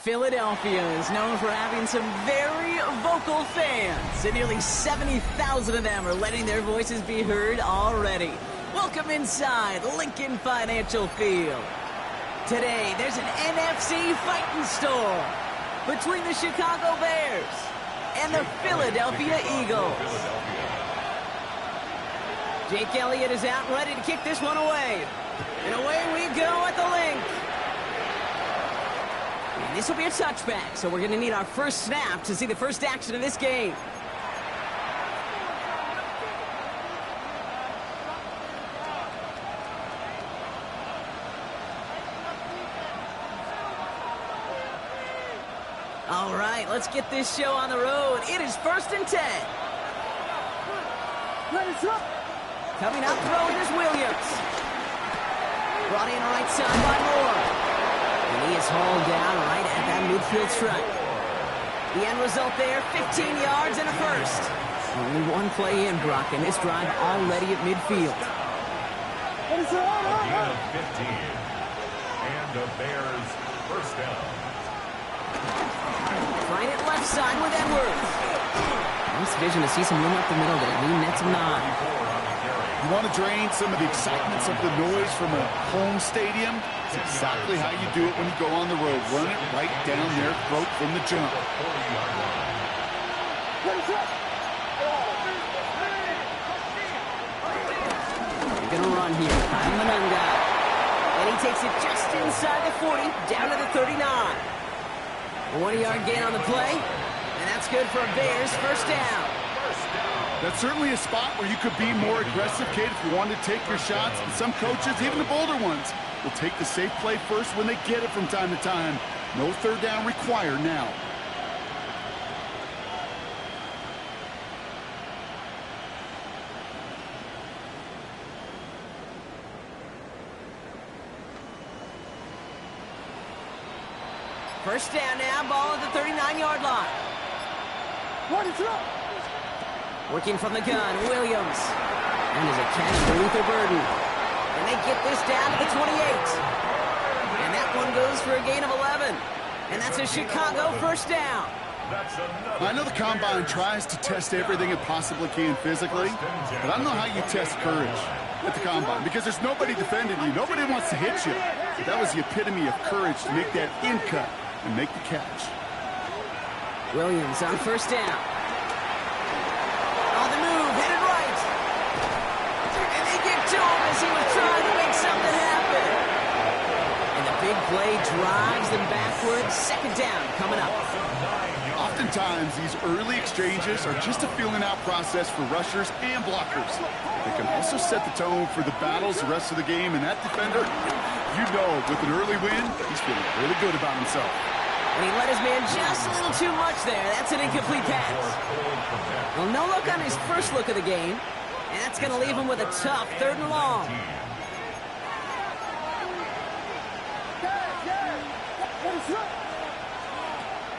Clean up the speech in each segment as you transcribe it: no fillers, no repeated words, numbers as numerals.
Philadelphia is known for having some very vocal fans, and nearly 70,000 of them are letting their voices be heard already. Welcome inside Lincoln Financial Field. Today, there's an NFC fighting storm between the Chicago Bears and the Philadelphia Eagles. Jake Elliott is out ready to kick this one away. And away we go at the link. And this will be a touchback, so we're going to need our first snap to see the first action of this game. All right, let's get this show on the road. It is 1st and 10. Coming out throwing is Williams. Brought in right side by Moore. And he is hauled down right at that midfield stripe. The end result there, 15 yards and a first. Only one play in, Brock, and this drive already at midfield. A gain of 15. And the Bears first down. Right at left side with Edwards. Nice vision to see some room up the middle there. He nets him 9. You want to drain some of the excitements of the noise from a home stadium? It's exactly how you do it when you go on the road. Run it right down their throat from the jump. They're going to run here. Kyle Manunga. And he takes it just inside the 40, down to the 39. A 1-yard gain on the play, and that's good for a Bears first down. That's certainly a spot where you could be more aggressive, kid, if you want to take your shots. And some coaches, even the bolder ones, will take the safe play first when they get it from time to time. No third down required now. First down now, ball at the 39-yard line. Working from the gun, Williams. And there's a catch for Luther Burden. And they get this down to the 28. And that one goes for a gain of 11. And that's a Chicago first down. I know the Combine tries to test everything it possibly can physically, but I don't know how you test courage at the Combine because there's nobody defending you. Nobody wants to hit you. But that was the epitome of courage to make that in cut and make the catch. Williams on first down. On the move, headed right. And they get to him as he was trying to make something happen. And the big play drives them backwards. Second down coming up. Oftentimes, these early exchanges are just a feeling-out process for rushers and blockers. They can also set the tone for the battles the rest of the game, and that defender, you know, with an early win, he's feeling really good about himself. And he let his man just a little too much there. That's an incomplete pass. Well, no look on his first look of the game, and that's going to leave him with a tough 3rd and long.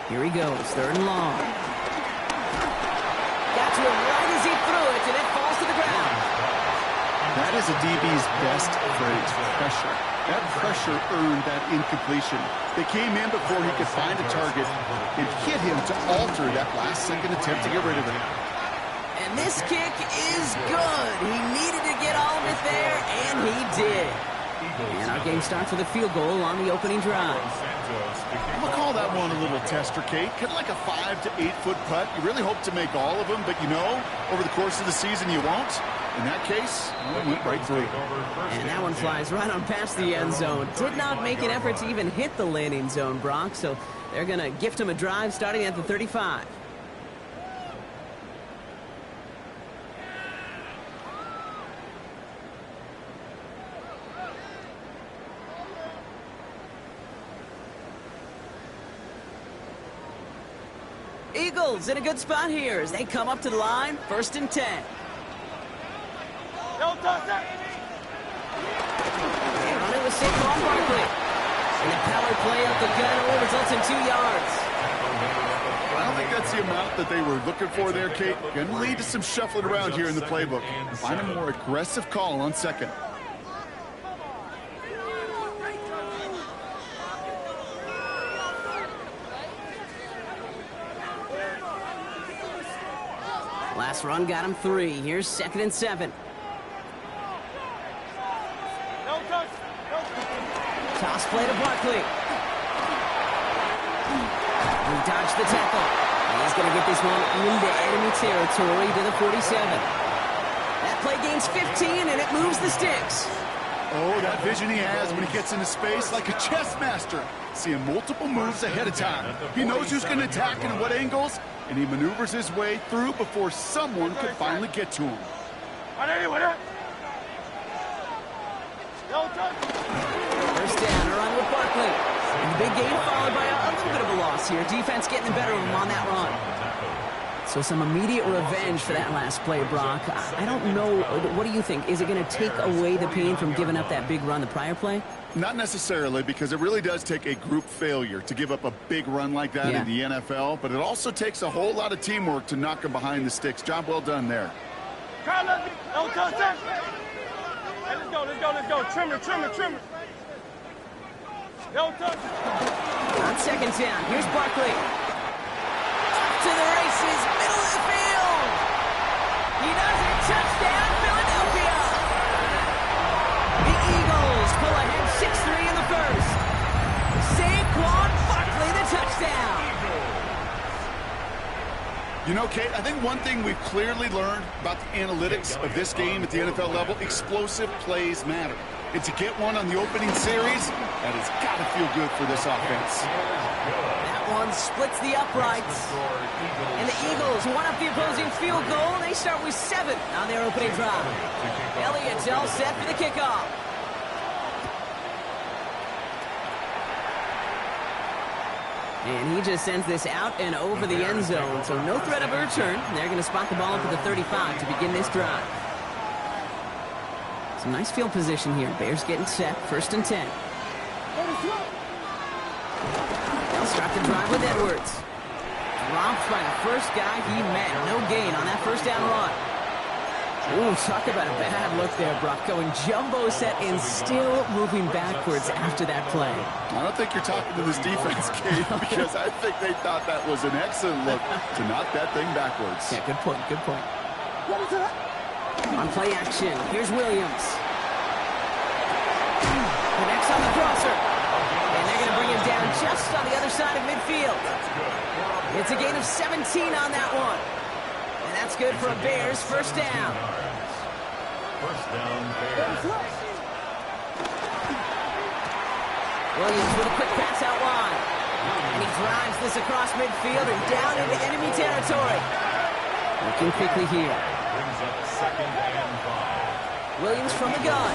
Here he goes, 3rd and long. Got to him right as he threw it, and it falls to the ground. That is a DB's best phrase, pressure. That pressure earned that incompletion. They came in before he could find a target and hit him to alter that last-second attempt to get rid of it. And this kick is good. He needed to get all of it there, and he did. And our game starts with a field goal on the opening drive. I'm going to call that one a little tester, Kate. Kind of like a 5 to 8 foot putt. You really hope to make all of them, but you know, over the course of the season you won't. In that case, it went right through. And that one flies right on past the end zone. Did not make an effort to even hit the landing zone, Brock, so they're going to gift him a drive starting at the 35. Eagles in a good spot here as they come up to the line, 1st and 10. They run it with Saquon Barkley. And the power play up the gun only results in 2 yards. I don't think that's the amount that they were looking for there, Kate. Going to lead to some shuffling around here in the playbook. Find a more aggressive call on 2nd. Last run got him 3. Here's 2nd and 7. Toss play to Barkley. He dodged the tackle. And he's going to get this one into enemy territory to the 47. That play gains 15, and it moves the sticks. Oh, that vision he has when he gets into space like a chess master. Seeing multiple moves ahead of time. He knows who's going to attack and what angles, and he maneuvers his way through before someone could finally get to him. First down, a run with Barkley. And the big gain followed by a little bit of a loss here. Defense getting the better of him on that run. So some immediate revenge for that last play, Brock. I don't know. What do you think? Is it going to take away the pain from giving up that big run the prior play? Not necessarily, because it really does take a group failure to give up a big run like that in the NFL, but it also takes a whole lot of teamwork to knock him behind the sticks. Job well done there. Let's go. Trim it. On 2nd down, here's Barkley. Off to the races, middle of the field. He does it, touchdown, Philadelphia. The Eagles pull ahead 6-3 in the first. Saquon Barkley, the touchdown. You know, Kate, I think one thing we've clearly learned about the analytics of this game at the NFL level, explosive plays matter. And to get one on the opening series, that has got to feel good for this offense. That one splits the uprights. And the Eagles one up the opposing field goal. They start with 7 on their opening drive. Elliott's all set for the kickoff. And he just sends this out and over the end zone. So no threat of a return. They're going to spot the ball up at the 35 to begin this drive. Some nice field position here. Bears getting set. 1st and 10. They'll start the drive with Edwards. Dropped by the first guy he met. No gain on that first down run. Ooh, talk about a bad look there, Brock. Going jumbo set and still moving backwards after that play. I don't think you're talking to this defense, Kate, because I think they thought that was an excellent look to knock that thing backwards. Yeah, good point, good point. On play action, here's Williams. Connects on the crosser. And they're going to bring him down just on the other side of midfield. It's a gain of 17 on that one. And that's good for a Bears first down. First down, Bears. Williams with a quick pass out wide. And he drives this across midfield and down into enemy territory. Looking quickly here. Brings up second and 5. Williams from the gun.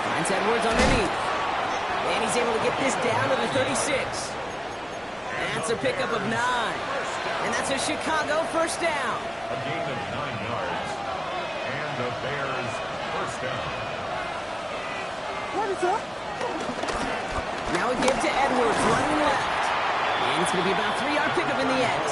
Finds Edwards underneath. And he's able to get this down to the 36. That's a pickup of 9. And that's a Chicago first down. A gain of 9 yards. And the Bears first down. What is up? Now we give to Edwards running left. And it's going to be about a 3-yard pickup in the end.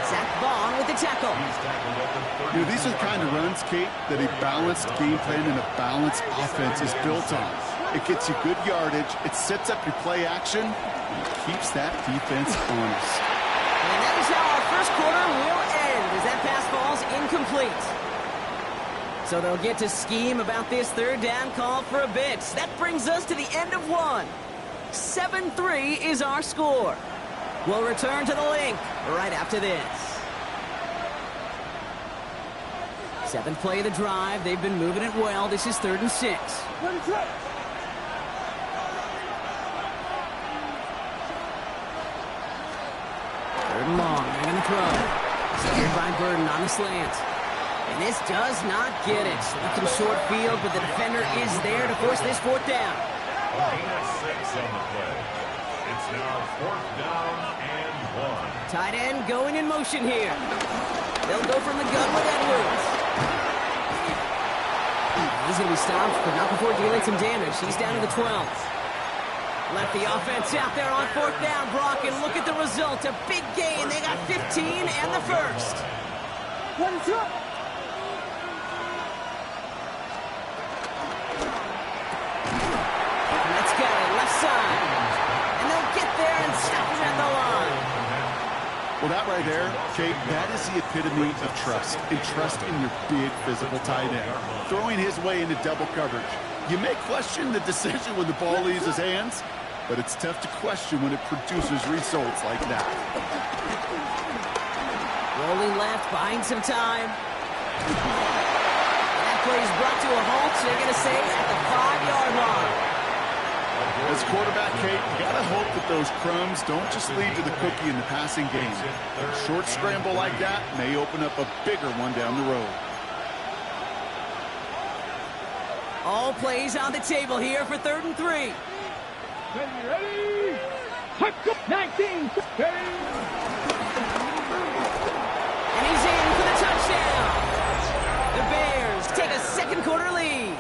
Zach Vaughn with the tackle. He's tackled at the 30. You know, these are the kind of runs, Kate, that a balanced game plan and a balanced offense is built on. It gets you good yardage, it sets up your play action, and it keeps that defense honest. And that is how our first quarter will end as that pass falls incomplete. So they'll get to scheme about this third down call for a bit. That brings us to the end of one. 7-3 is our score. We'll return to the link right after this. 7th play of the drive. They've been moving it well. This is 3rd and 6. What is up? Third and long. They're going to throw. Steered by Burden on the slant. And this does not get it. Looking short field, but the defender is there to force this 4th down. A gain of 6 on the play. It's now 4th down and 1. Tight end going in motion here. They'll go from the gun with Edwards. He's going to be stopped, but not before dealing some damage. He's down to the 12. Left the offense out there on 4th down, Brock, and look at the result. A big gain. They got 15 and the first. What is up? Let's go, left side. And they'll get there and stop him at the line. Well, that right there, Kate, that is the epitome of trust. And trust in your big physical tight end. Throwing his way into double coverage. You may question the decision when the ball leaves his hands, but it's tough to question when it produces results like that. Rolling left, buying some time. That play is brought to a halt, so they're going to say at the 5-yard line. As quarterback, Kate, you got to hope that those crumbs don't just lead to the cookie in the passing game. A short scramble like that may open up a bigger one down the road. All plays on the table here for 3rd and 3. Ready? 19. Ready? And he's in for the touchdown. The Bears take a 2nd quarter lead.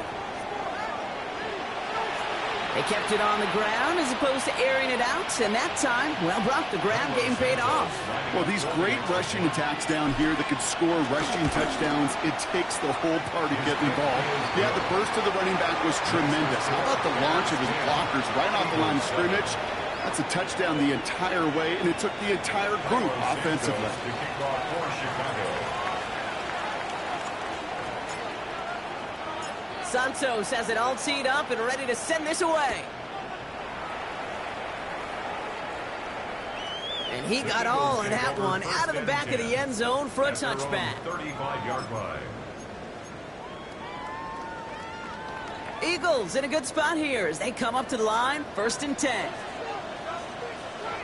They kept it on the ground as opposed to airing it out, and that time, well, Brock, the ground game paid off. Well, these great rushing attacks down here that could score rushing touchdowns, it takes the whole party getting involved. Yeah, the burst of the running back was tremendous. How about the launch of his blockers right off the line of scrimmage? That's a touchdown the entire way, and it took the entire group offensively. The kickoff for Chicago. Santos has it all teed up and ready to send this away. And he got all of that one out of the back of the end zone for a touchback. 35-yard line. Eagles in a good spot here as they come up to the line, 1st and 10.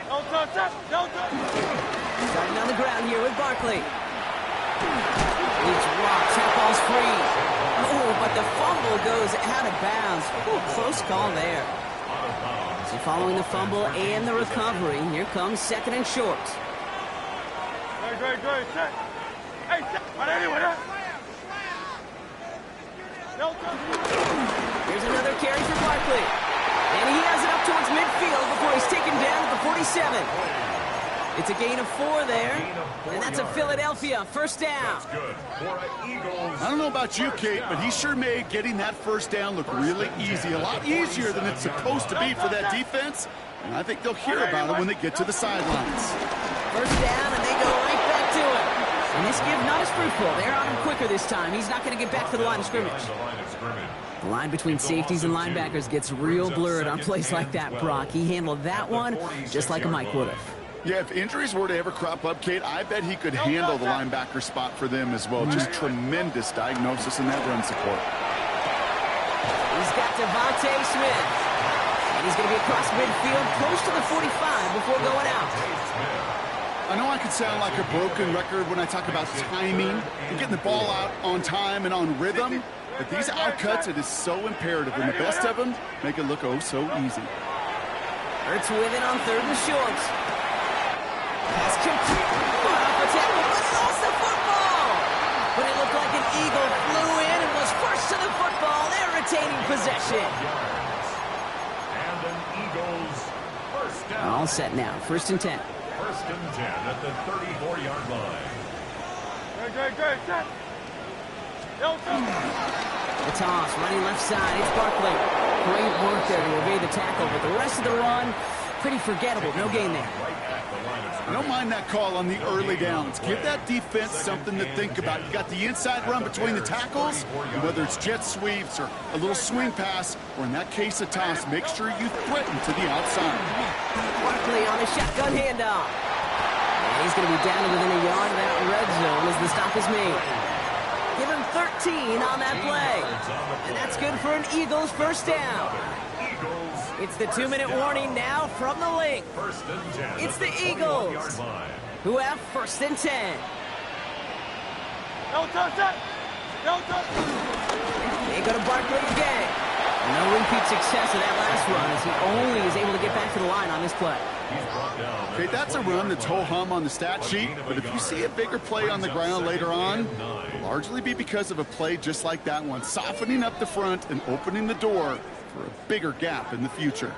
Don't touch that. Don't touch. Starting on the ground here with Barkley. Leads Rocks, that ball's free. Oh, but the fumble goes out of bounds. Ooh, close call there. So following the fumble and the recovery, here comes 2nd and short. Great. Check. Hey, check. What anyway? Don't touch. Here's another carry for Barkley. And he has it up towards midfield before he's taken down at the 47. It's a gain of 4 there, and that's a Philadelphia first down. Good for an Eagles. I don't know about you, Kate, but he sure made getting that first down look really easy. A lot easier than it's supposed to be for that defense. And I think they'll hear about it when they get to the sidelines. First down, and they go right back to it. And this give not as fruitful. They're on him quicker this time. He's not going to get back to the line of scrimmage. The line between safeties and linebackers gets real blurred on plays like that, Brock. He handled that one just like a Mike would have. Yeah, if injuries were to ever crop up, Kate, I bet he could handle the linebacker spot for them as well. Just tremendous diagnosis in that run support. He's got Devontae Smith. And he's going to be across midfield, close to the 45 before going out. I know I could sound like a broken record when I talk about timing and getting the ball out on time and on rhythm, but these outcuts, it is so imperative, and the best of them make it look oh so easy. Hurts with it on 3rd and short. Pass complete. Off a tackle, but lost the football. But it looked like an Eagle flew in and was first to the football. They're retaining possession. And an Eagles first down. All set now. 1st and 10. 1st and 10 at the 34-yard line. Good. The toss, running left side. It's Barkley. Great work there to evade the tackle, but the rest of the run, pretty forgettable. No gain there. I don't mind that call on the early downs. Give that defense something to think about. You got the inside run between the tackles, and whether it's jet sweeps or a little swing pass, or in that case a toss, make sure you threaten to the outside. Barkley on a shotgun handoff. And he's going to be down within a yard of that red zone as the stop is made. Give him 13 on that play. And that's good for an Eagles first down. It's the 2-minute warning now from the link. It's the Eagles who have 1st and 10. They go to Barkley again. No repeat success of that last run as he only is able to get back to the line on this play. Okay, that's a run that's ho-hum on the stat sheet, but if you see a bigger play on the ground later on, it'll largely be because of a play just like that one, softening up the front and opening the door for a bigger gap in the future.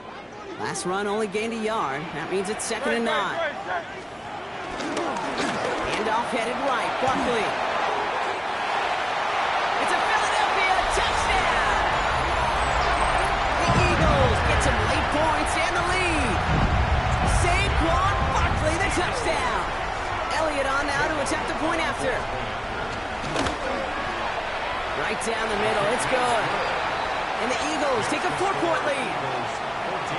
Last run only gained a yard. That means it's 2nd and 9. Handoff headed right. Barkley. It's a Philadelphia touchdown! The Eagles get some late points and the lead. Saquon Barkley, the touchdown. Elliott on now to attempt the point after. Right down the middle. It's good. And the Eagles take a 4-point lead. 14,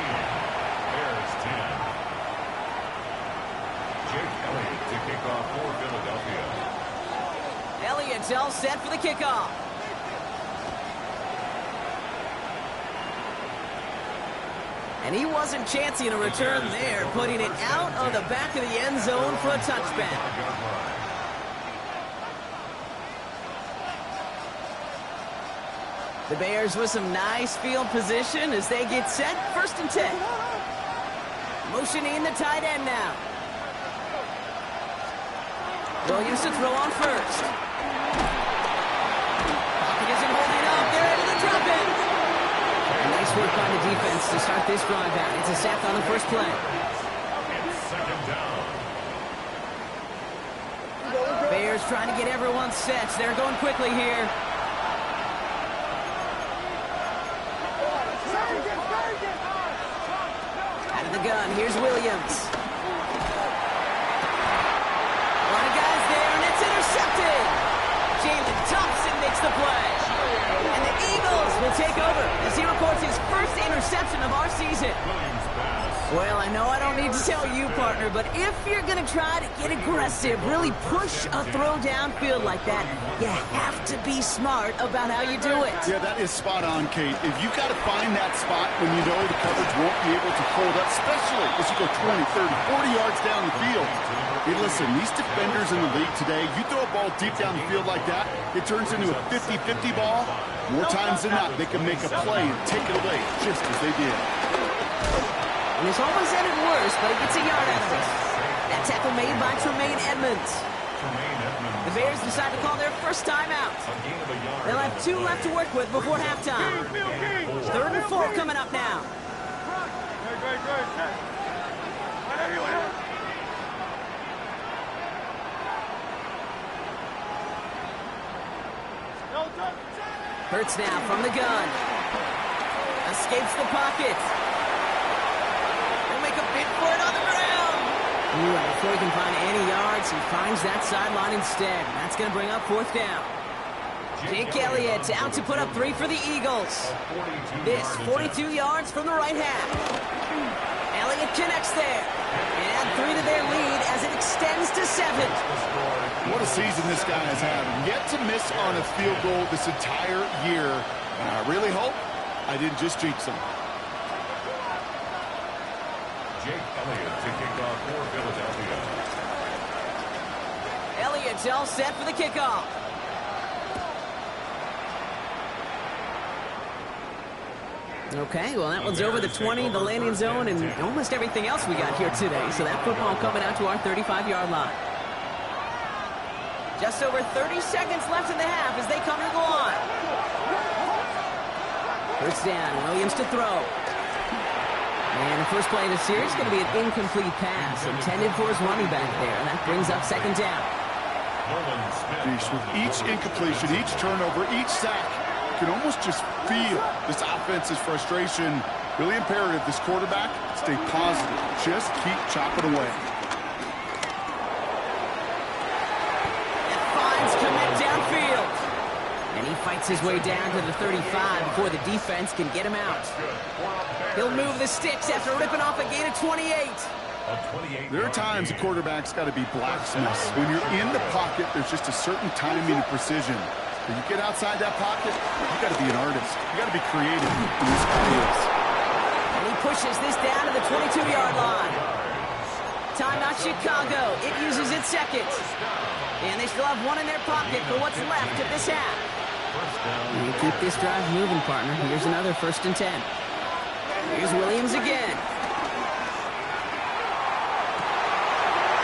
Bears 10. Jake Elliott to kick off for Philadelphia. Elliott's all set for the kickoff. And he wasn't chancing a return there, putting it out of the back of the end zone for a touchback. The Bears with some nice field position as they get set. 1st and 10. Motioning the tight end now. Williams to throw on first. Pocket isn't holding up. They're able to drop it. Nice work by the defense to start this drive out. It's a sack on the first play. It's 2nd down. Bears trying to get everyone set. They're going quickly here. Out of the gun, here's Williams. A lot of guys there, and it's intercepted. Jalen Thompson makes the play. And the Eagles will take over as he records his first interception of our season. Well, I know I don't need to tell you, partner, but if you're going to try to get aggressive, really push a throw downfield like that, you have to be smart about how you do it. Yeah, that is spot on, Kate. If you've got to find that spot when you know the coverage won't be able to hold up, especially as you go 20, 30, 40 yards down the field. Hey, listen, these defenders in the league today, you throw a ball deep down the field like that, it turns into a 50-50 ball. More times than not, they can make a play and take it away, just as they did. And it's always ended worse, but he gets a yard out of it. That tackle made by Tremaine Edmonds. The Bears decide to call their first timeout. They'll have 2 left to work with before halftime. 3rd and 4 coming up now. Hurts now from the gun. Escapes the pocket. He'll make a bid for it on the ground. Ooh, and before he can find any yards, he finds that sideline instead. That's going to bring up 4th down. Jake Elliott out to put up 3 for the Eagles. This 42 yards from the right half. Elliott connects there. And 3 to their lead as it extends to 7. What a season this guy has had. Yet to miss on a field goal this entire year. And I really hope I didn't just jinx him. Jake Elliott to kick off for Philadelphia. Elliott's all set for the kickoff. Okay, well, that one's over the 20, the landing zone, and almost everything else we got here today. So that football coming out to our 35-yard line. Just over 30 seconds left in the half as they come to the line. First down, Williams to throw. And the first play of the series is going to be an incomplete pass intended for his running back there, and that brings up 2nd down. With each incompletion, each turnover, each sack, you can almost just feel this offense's frustration. Really imperative this quarterback stay positive. Just keep chopping away. And finds commit downfield. And he fights his way down to the 35 before the defense can get him out. He'll move the sticks after ripping off a gain of 28. There are times a quarterback's got to be blacksmiths. When you're in the pocket, there's just a certain timing and precision. When you get outside that pocket, you got to be an artist. You got to be creative in this ideas. And he pushes this down to the 22-yard line. Timeout Chicago. It uses its 2nd. And they still have 1 in their pocket for what's left of this half. And you keep this drive moving, partner. Here's another 1st and 10. Here's Williams again.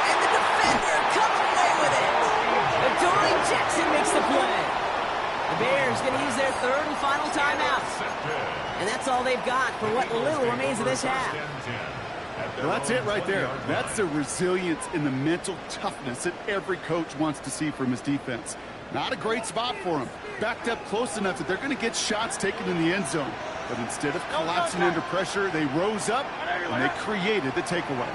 And the defender comes away with it. Adoree Jackson makes the play. The Bears going to use their 3rd and final timeout. And that's all they've got for what little remains of this half. Well, that's it right there. That's the resilience and the mental toughness that every coach wants to see from his defense. Not a great spot for him. Backed up close enough that they're going to get shots taken in the end zone. But instead of collapsing under pressure, they rose up and they created the takeaway.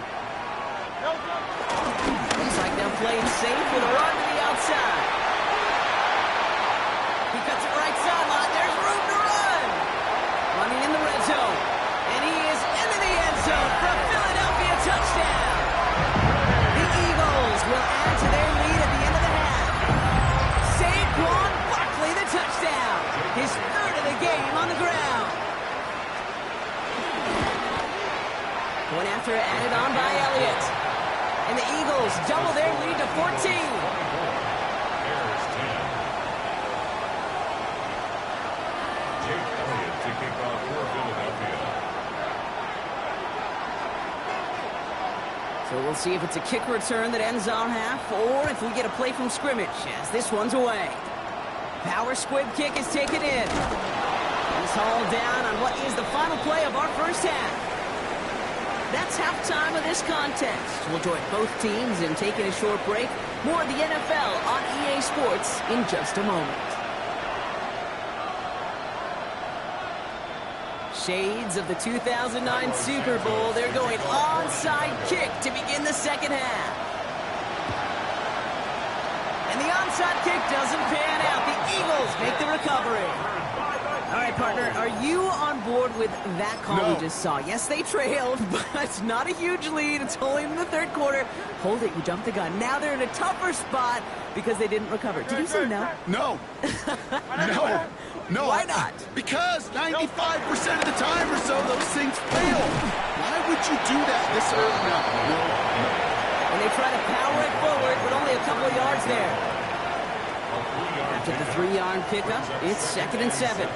Looks like they'll play it safe with a run to the outside. He cuts it right sideline. There's room to run. Running in the red zone. And he is into the end zone for a Philadelphia touchdown. The Eagles will add to their lead at the end of the half. Saquon Barkley, the touchdown. His 3rd of the game on the ground. One after added on by Elliott. And the Eagles double their lead to 14. So we'll see if it's a kick return that ends our half, or if we get a play from scrimmage, as this one's away. Power squib kick is taken in. He's hauled down on what is the final play of our first half. That's halftime of this contest. We'll join both teams in taking a short break. More of the NFL on EA Sports in just a moment. Shades of the 2009 Super Bowl. They're going onside kick to begin the 2nd half. And the onside kick doesn't pan out. The Eagles make the recovery. All right, partner, are you on board with that call No. we just saw? Yes, they trailed, but it's not a huge lead. It's only in the 3rd quarter. Hold it, you jumped the gun. Now they're in a tougher spot because they didn't recover. Did you say no? No. No. No. Why not? Because 95% of the time or so, those things fail. Why would you do that this early? No. And they try to power it forward, but only a couple of yards there. After the 3-yard pickup, it's 2nd and 7.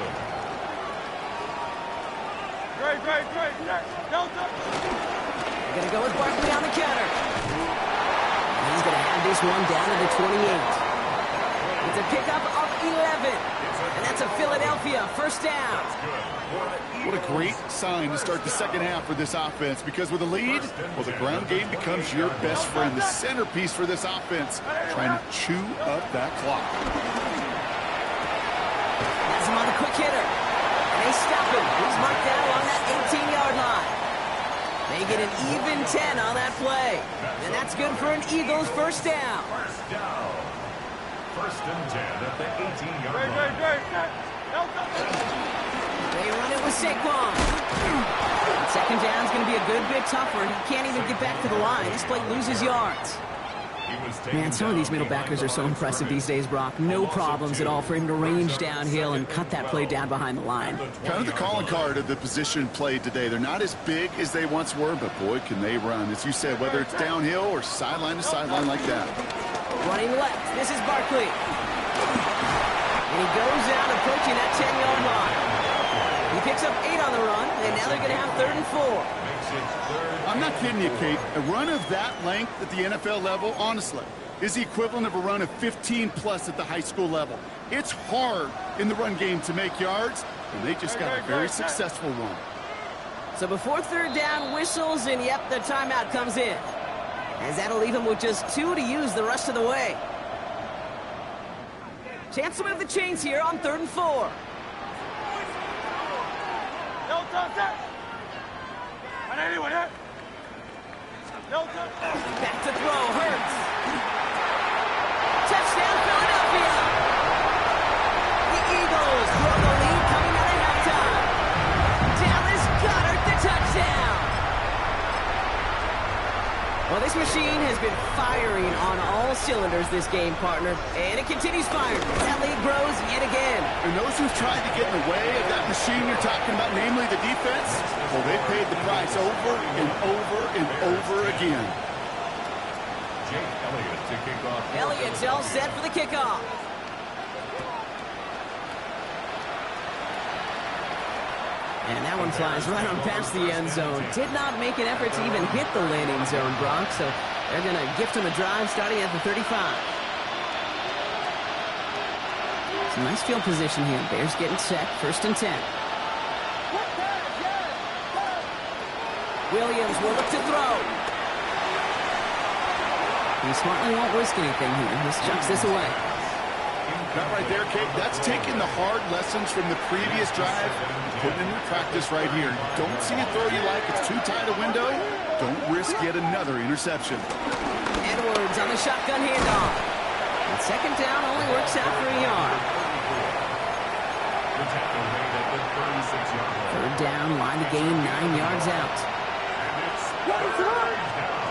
Great. They're going to go with Barkley on the counter. And he's going to have this one down to the 28. It's a pickup of 11. And that's a Philadelphia 1st down. What a great sign to start the 2nd half for this offense, because with a lead, well, the ground game becomes your best friend, the centerpiece for this offense, trying to chew up that clock. Has him on the quick hitter. And they stop him. He's marked down along that 18-yard line. They get an even 10 on that play. And that's good for an Eagles first down. First down. First and 10 at the 18-yard line. They run it with Saquon. Second down's going to be a good bit tougher. He can't even get back to the line. This play loses yards. Man, some of these middle backers are so impressive these days, Brock. No problems at all for him to range downhill and cut that play down behind the line. Kind of the calling card of the position played today. They're not as big as they once were, but boy, can they run. As you said, whether it's downhill or sideline to sideline like that. Running left, this is Barkley. And he goes out approaching that 10-yard line. He picks up 8 on the run, and now they're going to have 3rd and 4. I'm not kidding you, Kate. A run of that length at the NFL level, honestly, is the equivalent of a run of 15-plus at the high school level. It's hard in the run game to make yards, and they just got a very successful one. So before 3rd down whistles, and yep, the timeout comes in. As that'll leave him with just 2 to use the rest of the way. Chance to move the chains here on 3rd and 4. Back to throw, Hurts. Touchdown, Philadelphia. The Eagles grow the lead coming out of halftime. Dallas Goedert the touchdown. Well, this machine has been firing on all cylinders this game, partner. And it continues firing. That lead grows yet again. And those who've tried to get in the way of that machine you're talking about, namely the defense, well, they've paid the price over and over and over again. Jake Elliott to kick off. Elliott's all set for the kickoff. And that one flies right on past the end zone. Did not make an effort to even hit the landing zone, Brock, so they're going to gift him a drive starting at the 35. Some nice field position here. Bears getting set. 1st and 10. Williams will look to throw. He smartly won't risk anything here. Just chucks this away. That right there, Kate, that's taking the hard lessons from the previous drive, putting into practice right here. Don't see a throw you like. It's too tight a window. Don't risk yet another interception. Edwards on the shotgun handoff. And 2nd down only works out for a yard. The tackle made at the 36-yard line. 3rd down, line to gain 9 yards out. And it's 3rd down.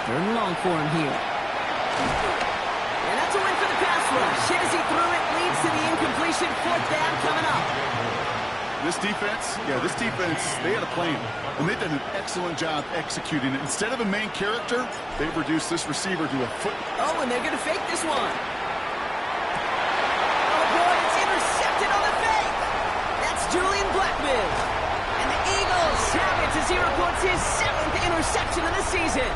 3rd and long for him here. And that's a win for the pass rush. Hit as he threw it, leads to the incompletion. 4th down coming up. This defense, they had a plan, and they've done an excellent job executing it. Instead of a main character, they've reduced this receiver to a foot. Oh, and they're going to fake this one. Oh, boy, it's intercepted on the fake. That's Julian Blackman. And the Eagles have it as he reports his 7th interception of the season.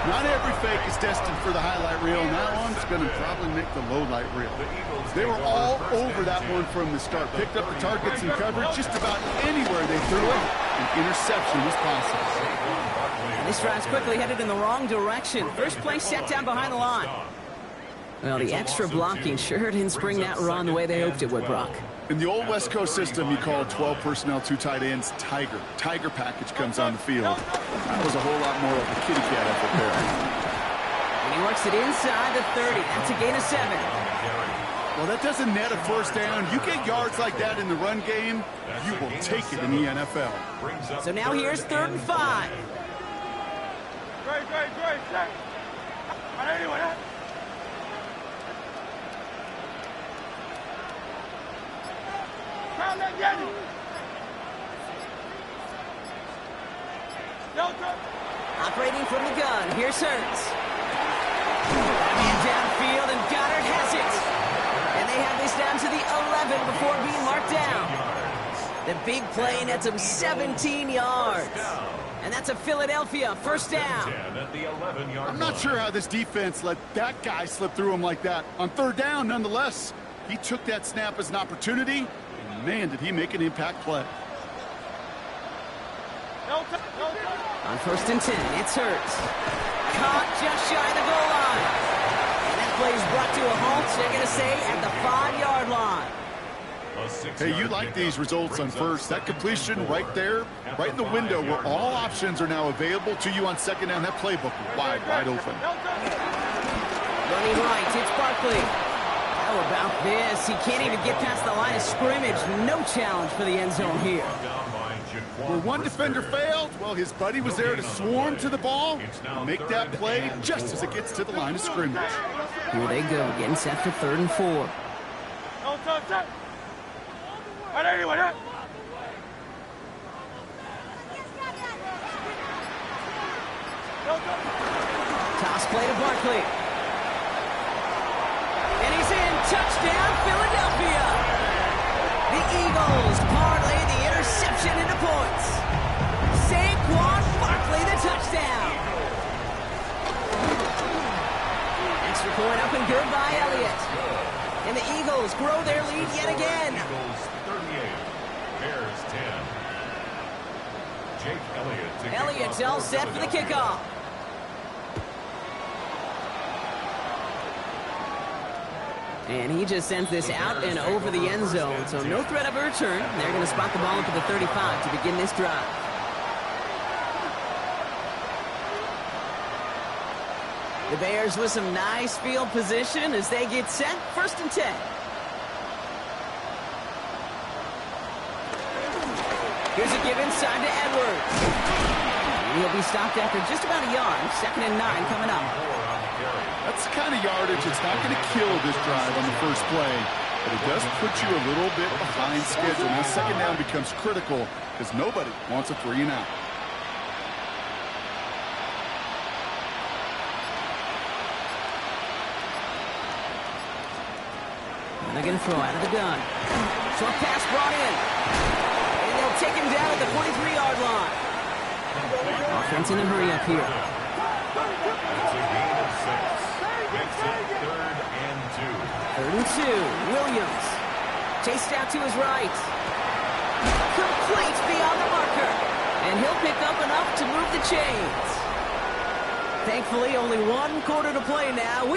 Not every fake is destined for the highlight reel, and that one's going to probably make the low light reel. They were all over that one from the start. Picked up the targets and coverage just about anywhere they threw it. An interception was possible. And this drive's quickly headed in the wrong direction. First play set down behind the line. Well, the extra blocking sure didn't spring that run the way they hoped it would, Brock. In the old West Coast system, you call 12 personnel, 2 tight ends, Tiger. Tiger package comes on the field. That was a whole lot more of a kitty cat effort there. And he works it inside the 30. That's a gain of 7. Well, that doesn't net a 1st down. You get yards like that in the run game, you will take it in the NFL. So now here's 3rd and 5. Operating from the gun, here's Hurts. Man downfield, and Goddard has it. And they have this down to the 11 before being marked down. The big play nets him 17 yards. And that's a Philadelphia 1st down. I'm not sure how this defense let that guy slip through him like that. On 3rd down, nonetheless, he took that snap as an opportunity. And man, did he make an impact play. On 1st and 10, it's Hurts. Caught just shy of the goal line. And that play is brought to a halt, so they're going to say at the 5-yard line. Hey, you like these results on first. That completion right there, right in the window where all options are now available to you on second down. That playbook wide open. Running right, it's Barkley. How about this? He can't even get past the line of scrimmage. No challenge for the end zone here. Where one defender failed, well, his buddy was there to swarm to the ball and make that play just as it gets to the line of scrimmage. Here they go, getting set for 3rd and 4. Toss play to Barkley. And he's in. Touchdown, Philadelphia. The Eagles parlay the interception into points. Saquon Barkley, the touchdown. Extra point up and good by Elliott. And the Eagles grow their lead yet again. Eagles 38, Bears 10. Jake Elliott. Elliott's all set for the kickoff. And he just sends this out and over the end zone. So no threat of a return. They're going to spot the ball up at the 35 to begin this drive. The Bears with some nice field position as they get set. 1st and 10. Here's a give inside to Edwards. He'll be stopped after just about a yard. 2nd and 9 coming up. That's the kind of yardage that's not going to kill this drive on the first play, but it does put you a little bit behind schedule. Now, 2nd down becomes critical because nobody wants a 3 and out. And they're going to throw out of the gun. Short pass brought in. And they'll take him down at the 23-yard line. Offense in a hurry up here. It's a gain of 6. Makes it 3rd and 2. 3rd and 2. Williams. Chased out to his right. Complete beyond the marker. And he'll pick up enough to move the chains. Thankfully, only 1 quarter to play now.